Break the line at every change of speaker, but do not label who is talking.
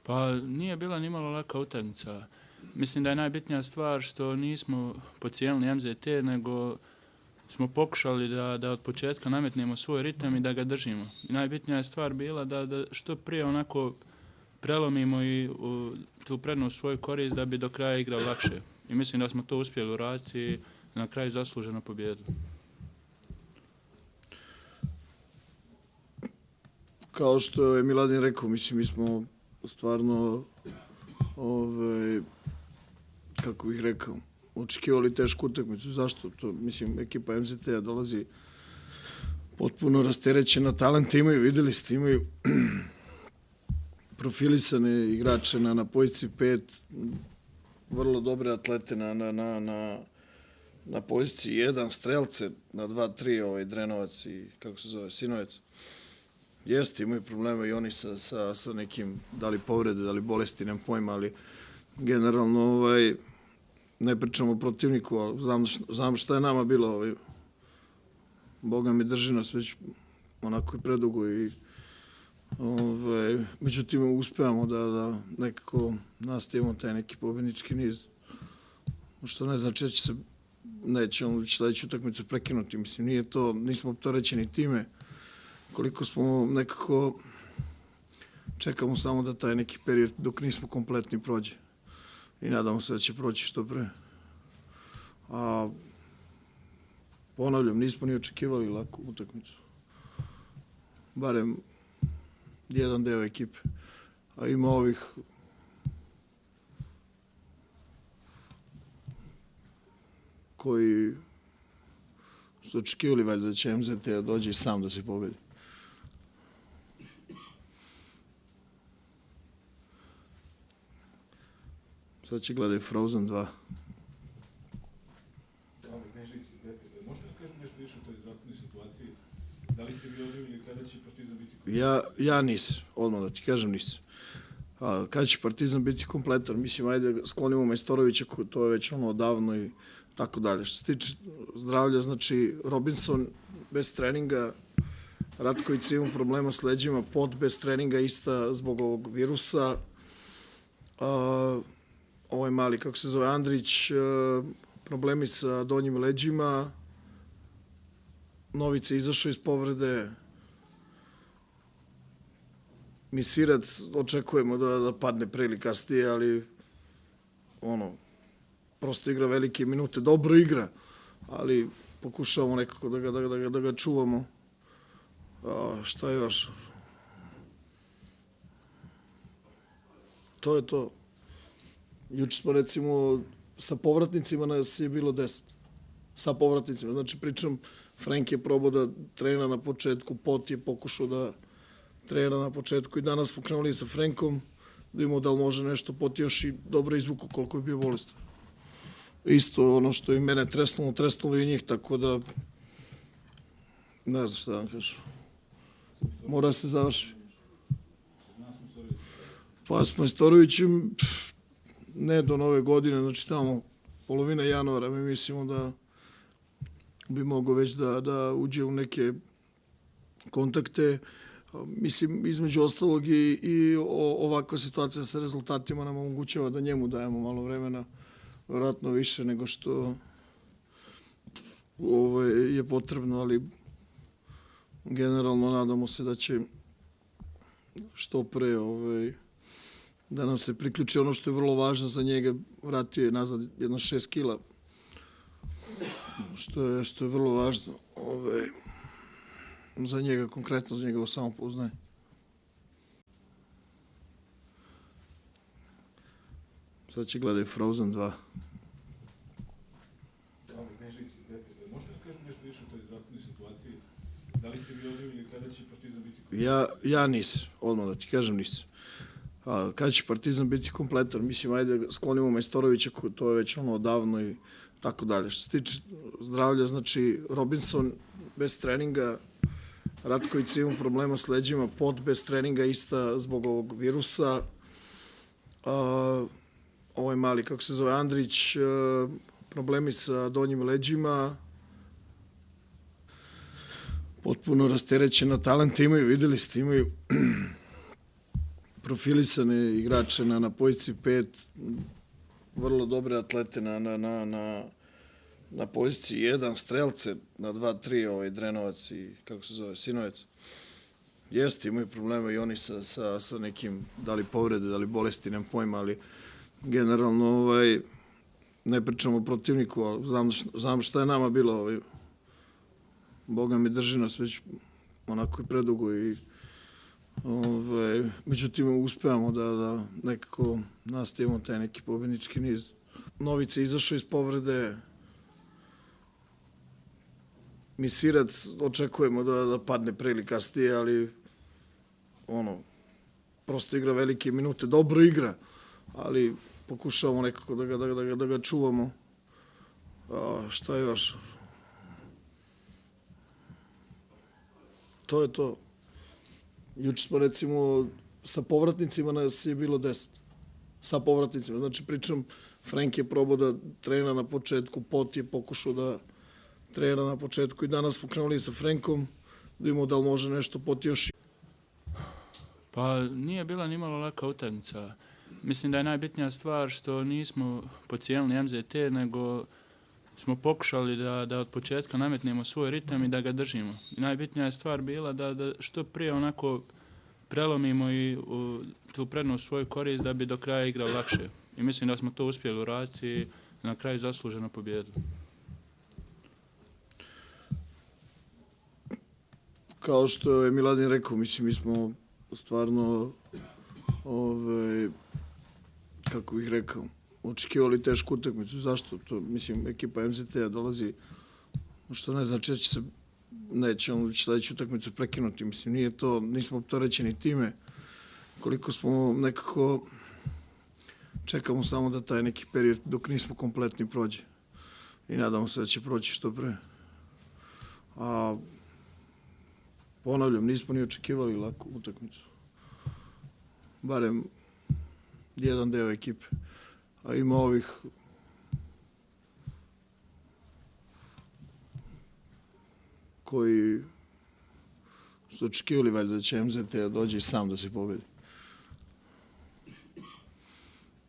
Pa nije bila ni malo laka utakmica. Mislim da je najbitnija stvar što nismo podcijenili MZT, nego smo pokušali da od početka nametnemo svoj ritam i da ga držimo. I najbitnija je stvar bila da što prije onako prelomimo i tu prednost svoju korist da bi do kraja igrali lakše. I mislim da smo to uspjeli uraditi i na kraju zasluženo pobjedu.
Kao što je Miladin rekao, mislim, mi smo stvarno, kako bih rekao, očekivali tešku utakmicu. Zašto? To, mislim, ekipa MZT-a dolazi potpuno rasterećena, talente imaju, videli ste, imaju profilisane igrače na poziciji 5, vrlo dobre atlete na poziciji 1, strelce na 2-3, Drenovac i, kako se zove, Sinovec. Jeste, imaju problema i oni sa nekim, da li povrede, da li bolesti, nemam pojma, ali generalno ne pričamo o protivniku, ali znam šta je nama bilo. Boga mi drži nas već onako i predugo i međutim uspevamo da nekako nastavimo taj neki pobjednički niz. Što ne znači da će se nećemo sledeću utakmicu prekinuti. Mislim, nije to, nismo opterećeni time. Koliko smo nekako čekamo samo da taj neki period dok nismo kompletni prođe. I nadamo se da će proći što pre. A ponavljam, nismo ni očekivali laku utakmicu. Barem jedan deo ekipe. A ima ovih koji su očekivali valjda da će MZT dođe i sam da se pobedi. Sad će gledaju Frozen 2.
Možete da kažem nešto više o toj zdravstvenoj situaciji? Da li ste vi odjavili kada će Partizan biti
kompletan? Ja nisam, odmah da ti kažem nisam. Kada će Partizan biti kompletan? Mislim, ajde sklonimo Majstorovića, to je već odavno i tako dalje. Što se tiče zdravlja, znači Robinson bez treninga, Ratković ima problema s leđima, Pot bez treninga ista zbog ovog virusa. Ovaj mali, kako se zove, Andrić, problemi sa donjim leđima, Novica izašao iz povrede, Misirac očekujemo da padne pre ili kasnije, ali prosto igra velike minute, dobro igra, ali pokušavamo nekako da ga čuvamo. Šta je još? To je to. Juče smo, recimo, sa povratnicima nas je bilo 10. Sa povratnicima. Znači, pričam, Frank je probao da trena na početku, Pot je pokušao da trena na početku i danas smo krenuli sa Frankom, da imamo da li može nešto, Pot još i dobro izvuku koliko je bio bolestan. Isto ono što i mene tresnulo i njih, tako da ne znam šta da vam kažem. Mora se završi. Pa s Majstorovićem ne do nove godine, znači tamo polovina januara, mi mislimo da bi mogao već da uđe u neke kontakte. Mislim, između ostalog i ovakva situacija sa rezultatima nam omogućava da njemu dajemo malo vremena, vjerojatno više nego što je potrebno, ali generalno nadamo se da će što pre da nam se priključi ono što je vrlo važno za njega, vratio je nazad jedno 6 kila, što je vrlo važno za njega, konkretno za njegovo samopouzdanje. Sad će gledaju Frozen 2.
Možete da kažem nešto više o toj zdravstvenoj situaciji? Da li ste vi odjavili kada će Partizan biti
kompletan? Ja nisam, odmah da ti kažem nisam. Kada će Partizan biti kompletan? Mislim, ajde sklonimo Majstorovića, to je već odavno i tako dalje. Što se tiče zdravlja, znači Robinson bez treninga, Ratković ima problema s leđima, Pot bez treninga ista zbog ovog virusa. Ovaj mali, kako se zove, Andrić, problemi sa donjim leđima, potpuno rasterećena, talente imaju, videli ste, imaju profilisane igrače na poziciji 5, vrlo dobre atlete na poziciji 1, strelce na 2-3, Drenovac i kako se zove, Sinovec. Jeste, imaju problema i oni sa nekim, da li povrede, da li bolesti, nemam pojma, ali generalno ne pričamo o protivniku, ali znam šta je nama bilo. Boga mi drži nas već onako i predugo i međutim uspevamo da nekako nastavimo taj neki pobednički niz. Novica je izašao iz povrede, Misirac očekujemo da padne pre ili kasnije, ali prosto igra velike minute, dobro igra, ali pokušavamo nekako da ga čuvamo. Šta još? To je to. Juče smo recimo sa povratnicima nas je bilo 10. Sa povratnicima. Znači pričam, Frank je probao da trena na početku, Pot je pokušao da trena na početku i danas smo krenuli sa Frankom da imamo da li može nešto Pot još.
Pa nije bila ni malo laka utakmica. Mislim da je najbitnija stvar što nismo pocijenili MZT, nego smo pokušali da od početka nametnemo svoj ritam i da ga držimo. I najbitnija je stvar bila da što prije onako prelomimo i tu prednost svoju korist da bi do kraja igrali lakše. I mislim da smo to uspjeli uraditi i na kraju zasluženo pobjedu.
Kao što je Miladin rekao, mislim, mi smo stvarno, kako bih rekao, očekivali tešku utakmicu. Zašto? To, mislim, ekipa MZT-a dolazi, što ne znači da će se, neće on sledeću utakmicu prekinuti. Mislim, nije to, nismo opterećeni time. Koliko smo nekako, čekamo samo da taj neki period dok nismo kompletni prođe. I nadamo se da će proći što pre. A ponavljam, nismo ni očekivali laku utakmicu. Barem jedan deo ekipe. A ima ovih koji su očekivali valjda da će MZT dođe i sam da se pobedi.